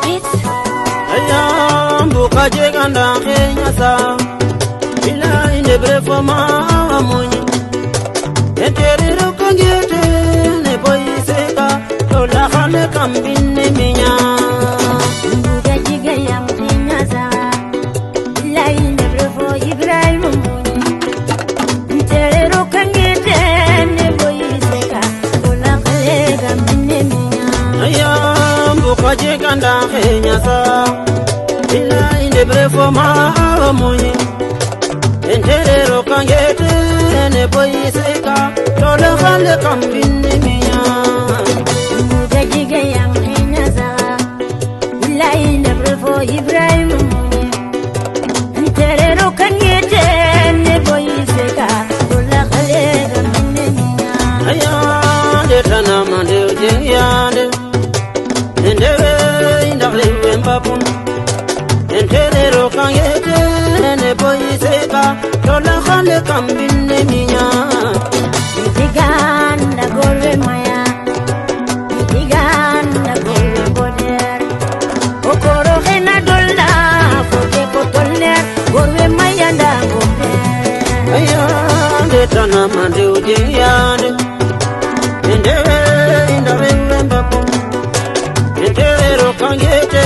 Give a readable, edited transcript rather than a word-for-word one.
beats. Ayambu kajeganda kenyasa ila inebre foma amunyi enterero kangete ne boiseka tola khale kambine minya Mbuga jiga ya mtinyaza ila inebre fo Ibrahim munyi enterero kangete ne boiseka tola khale kambine minya Ayambu kajeganda kenyasa ila inebre foma amunyi enterero kangete ne boiseka tola khale kambine minya Mbuga jiga ya mtinyaza ila inebre fo Ibrahim munyi enterero kangete ne boiseka tola khale kambine minya Ayande tana mande ujeyande Endewe indakle wembapun Enterero kangete ne boiseka Tola khale kambine minya Itiganda golwe maya Itiganda golwe boder Okoro hena dolla Fote kotolle golwe maya nda boder Ayande tana mande ujeyande Endewe indakle wembapun Enterero kangete